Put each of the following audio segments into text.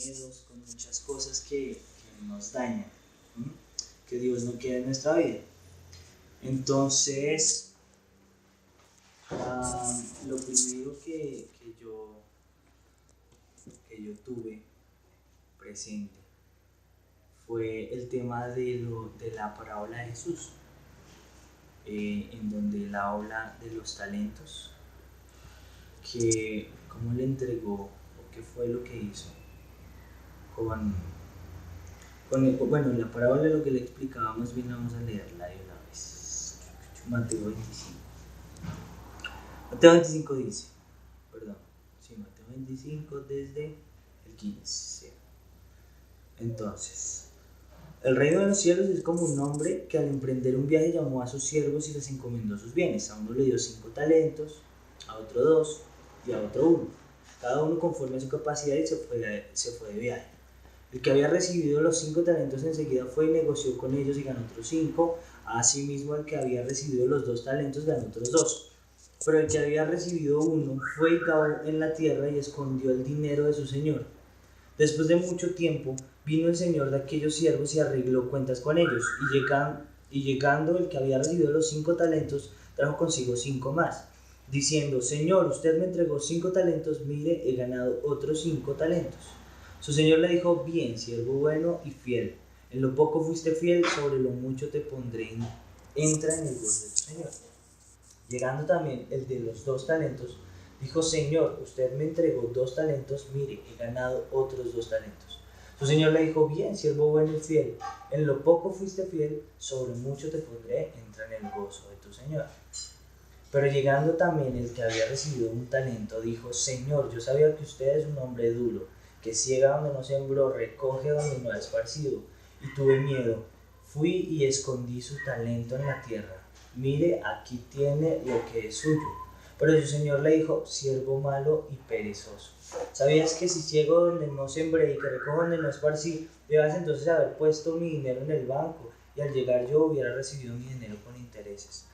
miedos, con muchas cosas que nos dañan, ¿m? Que Dios no quiere en nuestra vida. Entonces, lo primero que yo tuve presente fue el tema de la parábola de Jesús, en donde él habla de los talentos, que cómo le entregó o qué fue lo que hizo con bueno, la parábola lo que le explicaba, más bien vamos a leerla de una vez. Mateo 25. Mateo 25 dice, perdón, sí, Mateo 25 desde el 15. Entonces, el reino de los cielos es como un hombre que al emprender un viaje llamó a sus siervos y les encomendó sus bienes. A uno le dio 5 talentos, a otro 2 y a otro 1. Cada uno conforme a su capacidad y se fue de viaje. El que había recibido los 5 talentos enseguida fue y negoció con ellos y ganó otros 5. Asimismo, el que había recibido los 2 talentos ganó otros 2. Pero el que había recibido 1 fue y cavó en la tierra y escondió el dinero de su señor. Después de mucho tiempo, vino el señor de aquellos siervos y arregló cuentas con ellos. Y llegando el que había recibido los 5 talentos, trajo consigo 5 más, diciendo, Señor, usted me entregó 5 talentos, mire, he ganado otros 5 talentos. Su señor le dijo, bien, siervo bueno y fiel, en lo poco fuiste fiel, sobre lo mucho te pondré, entra en el gozo de tu señor. Llegando también el de los 2 talentos, dijo, Señor, usted me entregó 2 talentos, mire, he ganado otros 2 talentos. Su señor le dijo, bien, siervo bueno y fiel, en lo poco fuiste fiel, sobre mucho te pondré, entra en el gozo de tu señor. Pero llegando también el que había recibido un talento, dijo, Señor, yo sabía que usted es un hombre duro, que ciega donde no sembró, recoge donde no ha esparcido, y tuve miedo, fui y escondí su talento en la tierra. Mire, aquí tiene lo que es suyo. Pero su señor le dijo, siervo malo y perezoso. ¿Sabías que si ciego donde no sembré y que recojo donde no esparcí, debas entonces haber puesto mi dinero en el banco, y al llegar yo hubiera recibido mi dinero con intereses?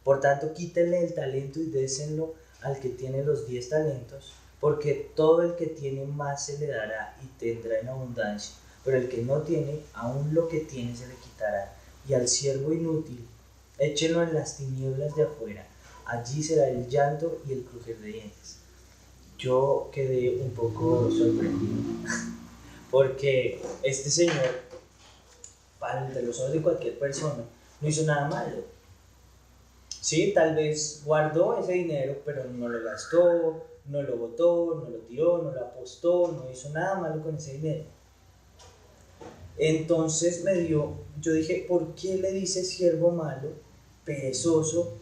Por tanto, quítenle el talento y désenlo al que tiene los 10 talentos, porque todo el que tiene más se le dará y tendrá en abundancia, pero el que no tiene, aún lo que tiene se le quitará. Y al siervo inútil, échenlo en las tinieblas de afuera, allí será el llanto y el crujir de dientes. Yo quedé un poco sorprendido, porque este señor, para entre los ojos de cualquier persona, no hizo nada malo. Sí, tal vez guardó ese dinero, pero no lo gastó, no lo botó, no lo tiró, no lo apostó, no hizo nada malo con ese dinero. Entonces yo dije, ¿por qué le dice siervo malo, perezoso,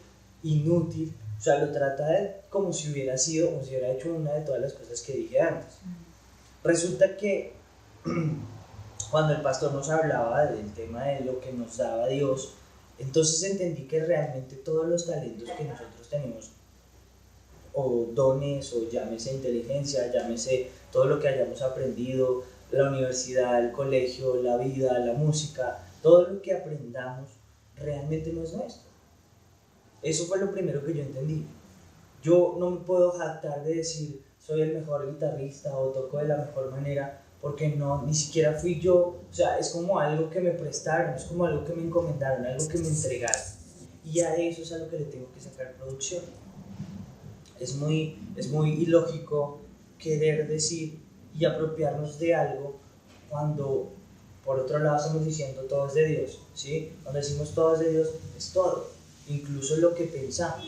inútil? O sea, lo trata como si hubiera sido, o si hubiera hecho una de todas las cosas que dije antes. Resulta que cuando el pastor nos hablaba del tema de lo que nos daba Dios, entonces entendí que realmente todos los talentos que nosotros tenemos, o dones, o llámese inteligencia, llámese todo lo que hayamos aprendido, la universidad, el colegio, la vida, la música, todo lo que aprendamos realmente no es nuestro. Eso fue lo primero que yo entendí. Yo no me puedo jactar de decir soy el mejor guitarrista o toco de la mejor manera, porque no, ni siquiera fui yo. O sea, es como algo que me prestaron, es como algo que me encomendaron, algo que me entregaron, y a eso es a lo que le tengo que sacar producción. Es muy ilógico querer decir y apropiarnos de algo cuando por otro lado estamos diciendo todo es de Dios, ¿sí? Cuando decimos todo es de Dios, es todo, incluso lo que pensamos.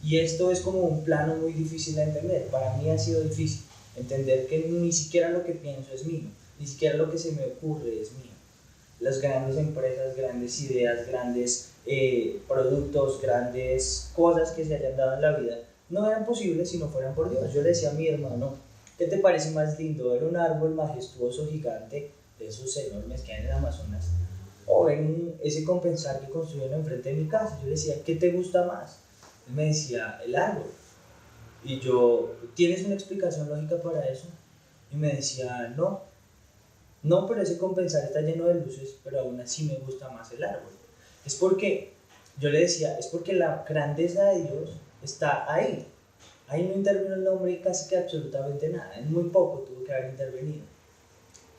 Y esto es como un plano muy difícil de entender. Para mí ha sido difícil entender que ni siquiera lo que pienso es mío, ni siquiera lo que se me ocurre es mío. Las grandes empresas, grandes ideas, grandes productos, grandes cosas que se hayan dado en la vida no eran posibles si no fueran por Dios. Yo le decía a mi hermano, ¿qué te parece más lindo ver un árbol majestuoso, gigante, de esos enormes que hay en el Amazonas, o ver ese compensar que construyeron enfrente de mi casa? Yo le decía, ¿qué te gusta más? Él me decía, el árbol. Y yo, ¿tienes una explicación lógica para eso? Y me decía, no, pero ese compensar está lleno de luces, pero aún así me gusta más el árbol. Es porque, yo le decía, es porque la grandeza de Dios está ahí. Ahí no intervino el hombre casi que absolutamente nada, en muy poco tuvo que haber intervenido.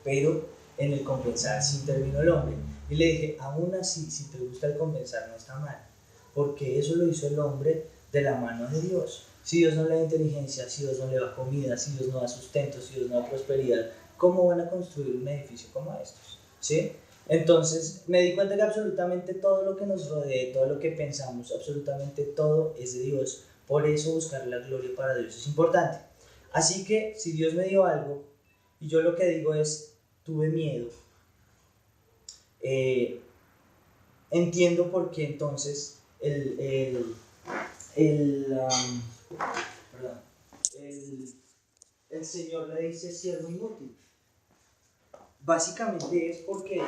pero en el compensar sí intervino el hombre. Y le dije, aún así, si te gusta el compensar no está mal, porque eso lo hizo el hombre de la mano de Dios. Si Dios no le da inteligencia, si Dios no le da comida, si Dios no da sustento, si Dios no da prosperidad, ¿cómo van a construir un edificio como estos? ¿Sí? Entonces me di cuenta que absolutamente todo lo que nos rodee, todo lo que pensamos, absolutamente todo es de Dios. Por eso buscar la gloria para Dios es importante. Así que si Dios me dio algo y yo lo que digo es, tuve miedo, entiendo por qué entonces el, um, perdón, el Señor le dice siervo inútil. Básicamente es porque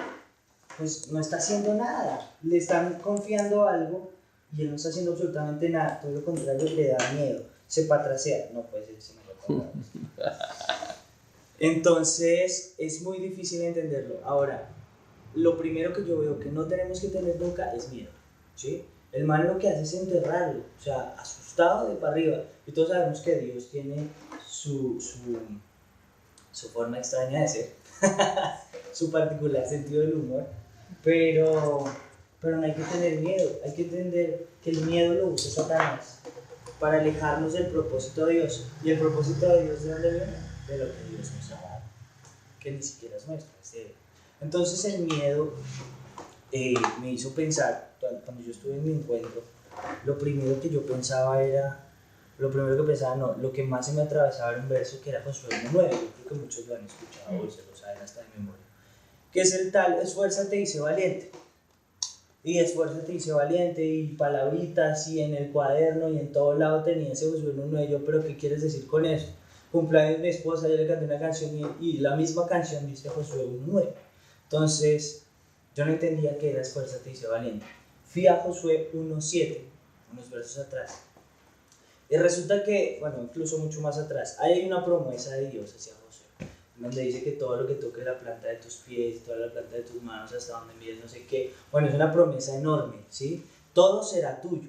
pues no está haciendo nada, le están confiando algo y él no está haciendo absolutamente nada, todo lo contrario, le da miedo, se patrasea, no puede ser ese mejor. Entonces es muy difícil entenderlo. Ahora, lo primero que yo veo que no tenemos que tener nunca es miedo, ¿sí? El mal lo que hace es enterrarlo, o sea, asustado de para arriba. Y todos sabemos que Dios tiene su forma extraña de ser, su particular sentido del humor, pero no hay que tener miedo, hay que entender que el miedo lo usa Satanás para alejarnos del propósito de Dios. ¿Y el propósito de Dios de dónde viene? De lo que Dios nos ha dado, que ni siquiera es nuestro, es de Él. Entonces el miedo me hizo pensar, cuando yo estuve en mi encuentro, lo primero que que más se me atravesaba era un verso que era Josué 1:9, yo creo que muchos lo han escuchado hoy, se lo saben hasta de memoria, que es el tal, esfuérzate y sé valiente. Y esfuérzate y sé valiente, y palabritas, y en el cuaderno, y en todo lado tenía ese Josué 1:9, yo, pero ¿qué quieres decir con eso? Cumpleaños de mi esposa, yo le canté una canción, y la misma canción dice Josué 1:9. Entonces, yo no entendía que era esfuérzate y sé valiente. Fui a Josué 1:7, unos versos atrás. Y resulta que, bueno, incluso mucho más atrás, hay una promesa de Dios hacia Josué, donde dice que todo lo que toque la planta de tus pies, toda la planta de tus manos, hasta donde mires, no sé qué. Bueno, es una promesa enorme, ¿sí? Todo será tuyo.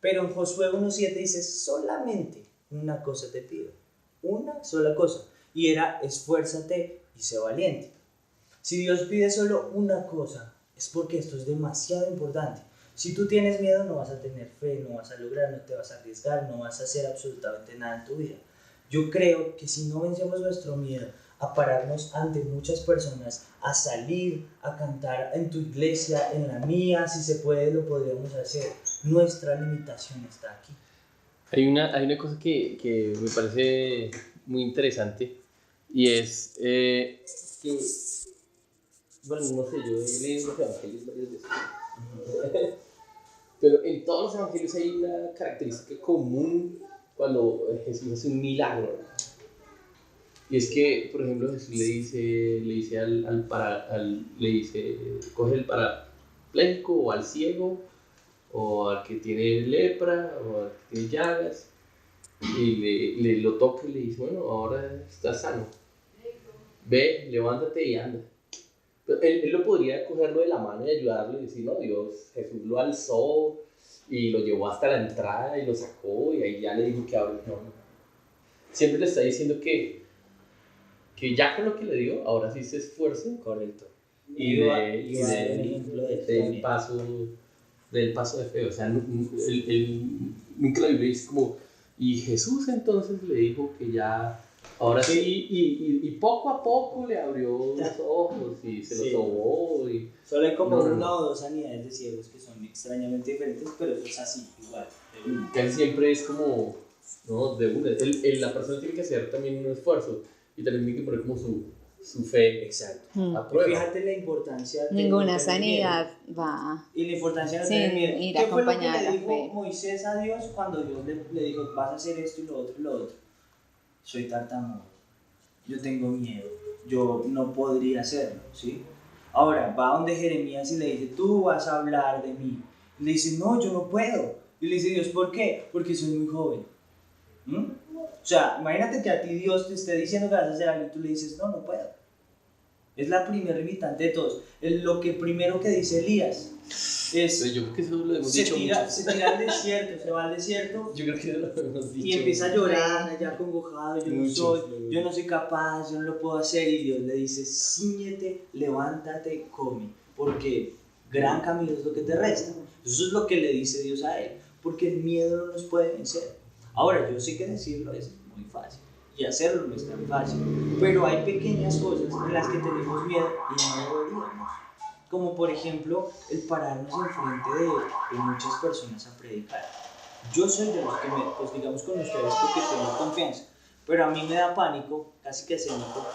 Pero en Josué 1:7 dice, solamente una cosa te pido, una sola cosa, y era esfuérzate y sé valiente. Si Dios pide solo una cosa, es porque esto es demasiado importante. Si tú tienes miedo, no vas a tener fe, no vas a lograr, no te vas a arriesgar, no vas a hacer absolutamente nada en tu vida. Yo creo que si no vencemos nuestro miedo a pararnos ante muchas personas, a salir, a cantar en tu iglesia, en la mía, si se puede, lo podríamos hacer. Nuestra limitación está aquí. Hay una cosa que me parece muy interesante y es que, bueno, no sé, yo he leído los evangelios varias veces, pero en todos los evangelios hay una característica común cuando Jesús hace un milagro. Y es que, por ejemplo, Jesús le dice le dice, coge el parapléjico o al ciego o al que tiene lepra o al que tiene llagas y le lo toca y le dice, bueno, ahora estás sano, ve, levántate y anda. Pero él lo podría cogerlo de la mano y ayudarlo y decir, no, Dios, Jesús lo alzó y lo llevó hasta la entrada y lo sacó y ahí ya le dijo que ahora no. Siempre le está diciendo que ya con lo que le dio, ahora sí se esfuerce. Correcto. Y del paso de fe. O sea, nunca la Biblia dice como, y Jesús entonces le dijo que ya, ahora sí, y poco a poco le abrió los ojos y se los sobó. Solo hay como una o dos sanidades de ciegos que son extrañamente diferentes, pero eso es así, igual. Casi siempre es como, no, de una. La persona tiene que hacer también un esfuerzo y también tiene que poner como su fe. Exacto. Fíjate la importancia de ninguna sanidad va. Y la importancia de no tener miedo. Ir ¿Qué fue lo que acompañada le de la dijo fe. Moisés a Dios cuando Dios le dijo, vas a hacer esto y lo otro y lo otro? Soy tartamudo, yo tengo miedo, yo no podría hacerlo, ¿sí? Ahora, va donde Jeremías y le dice, tú vas a hablar de mí. Y le dice, no, yo no puedo. Y le dice Dios, ¿por qué? Porque soy muy joven. O sea, imagínate que a ti Dios te esté diciendo que vas a hacer algo y tú le dices, no, no puedo. Es la primera limitante de todos. Lo que primero que dice Elías, Entonces, yo creo que eso lo hemos dicho mucho. se tira al desierto, se va al desierto Yo creo que eso lo hemos dicho. y empieza a llorar, allá acongojado, yo no soy capaz, yo no lo puedo hacer, y Dios le dice, cíñete, levántate, come, porque gran camino es lo que te resta. Eso es lo que le dice Dios a él, porque el miedo no nos puede vencer. Ahora, yo sé que decirlo es muy fácil, y hacerlo no es tan fácil, pero hay pequeñas cosas en las que tenemos miedo y no deberíamos. Como por ejemplo, el pararnos enfrente de muchas personas a predicar. Yo soy de los que pues digamos con ustedes porque tengo confianza, pero a mí me da pánico, casi que escénico,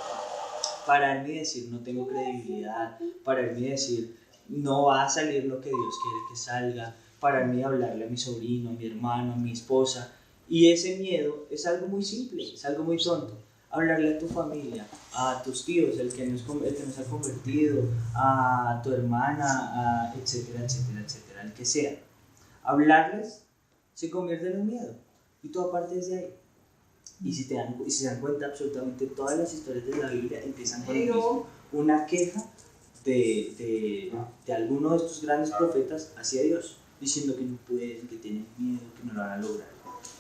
pararme y decir no tengo credibilidad, pararme y decir no va a salir lo que Dios quiere que salga, pararme y hablarle a mi sobrino, a mi hermano, a mi esposa. Y ese miedo es algo muy simple, es algo muy tonto. Hablarle a tu familia, a tus tíos, el que nos ha convertido, a tu hermana, etcétera, etcétera, etcétera, el que sea. Hablarles se convierte en un miedo y tú apartes de ahí. Y si se dan cuenta, absolutamente todas las historias de la Biblia empiezan con una queja de alguno de estos grandes profetas hacia Dios, diciendo que no pueden, que tienen miedo, que no lo van a lograr.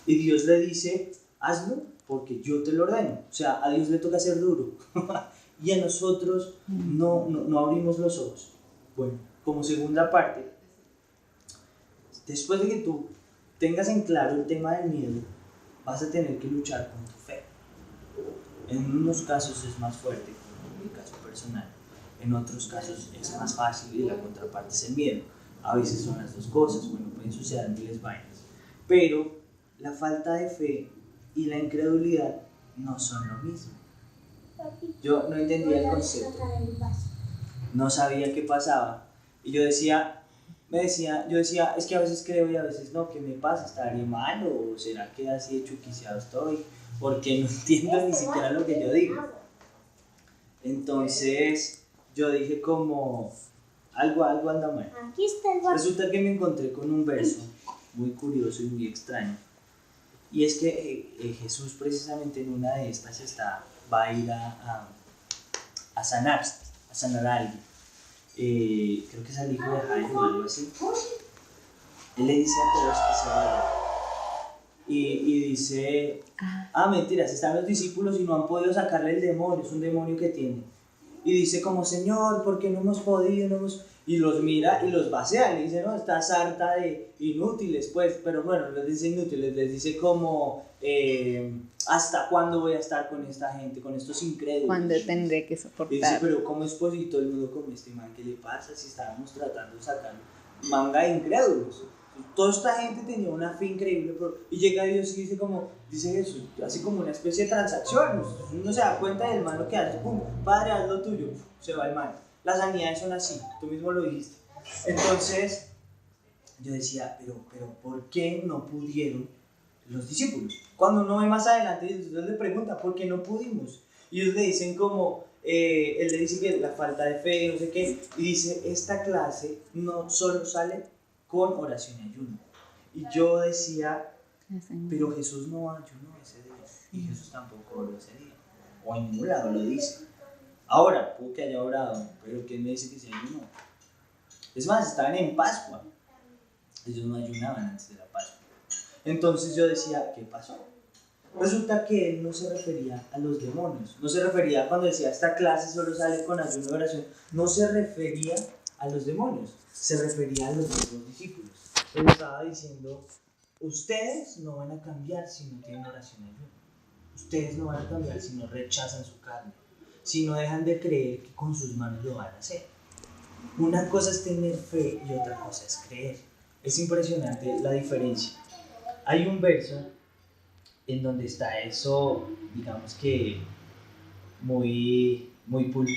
Y Dios le dice, hazlo porque yo te lo ordeno. O sea, a Dios le toca ser duro y a nosotros no abrimos los ojos. Bueno, como segunda parte, después de que tú tengas en claro el tema del miedo, vas a tener que luchar con tu fe. En unos casos es más fuerte, como en mi caso personal. En otros casos es más fácil y la contraparte es el miedo. A veces son las dos cosas, bueno, pueden suceder miles vainas. Pero la falta de fe y la incredulidad no son lo mismo. Yo no entendía el concepto, no sabía qué pasaba. Y yo decía, es que a veces creo y a veces no, ¿qué me pasa? ¿Estaré mal o será que así de chuquiciado estoy? Porque no entiendo ni siquiera lo que yo digo. Entonces yo dije como, algo anda mal. Resulta que me encontré con un verso muy curioso y muy extraño. Y es que Jesús precisamente en una de estas va a ir a sanar a alguien. Creo que es al hijo de Jairo o algo así. Él le dice a todos que se vayan. Y dice, mentiras, están los discípulos y no han podido sacarle el demonio, es un demonio que tiene. Y dice como, Señor, ¿por qué no hemos podido? Y los mira y los vacía, le dice, no, estás harta de inútiles, pues, pero bueno, les dice inútiles, les dice como, ¿hasta cuándo voy a estar con esta gente, con estos incrédulos? ¿Cuándo tendré que soportar? Y dice, pero ¿cómo es posible todo el mundo como este man? ¿Qué le pasa si estábamos tratando de sacar manga de incrédulos? Toda esta gente tenía una fe increíble, y llega Dios y dice Jesús, así como una especie de transacción. Uno se da cuenta del mal lo que hace, pum, Padre, haz lo tuyo, se va el mal. Las sanidades son así, tú mismo lo dijiste. Entonces, yo decía, pero ¿por qué no pudieron los discípulos? Cuando uno ve más adelante, Dios le pregunta, ¿por qué no pudimos? Y ellos le dicen él le dice que la falta de fe, no sé qué, y dice, esta clase no solo sale con oración y ayuno. Y yo decía, pero Jesús no ayunó ese día, y Jesús tampoco oró ese día, o en ningún lado lo dice. Ahora, pudo que haya orado, pero ¿quién me dice que se ayunó? Es más, estaban en Pascua, ellos no ayunaban antes de la Pascua. Entonces yo decía, ¿qué pasó? Resulta que él no se refería a los demonios, no se refería cuando decía esta clase solo sale con ayuno y oración, no se refería a los demonios, se refería a los mismos discípulos. Él estaba diciendo, ustedes no van a cambiar si no tienen oración y ayuno, ustedes no van a cambiar si no rechazan su carne, si no dejan de creer que con sus manos lo van a hacer. Una cosa es tener fe y otra cosa es creer. Es impresionante la diferencia. Hay un verso en donde está eso, digamos que muy pulpito.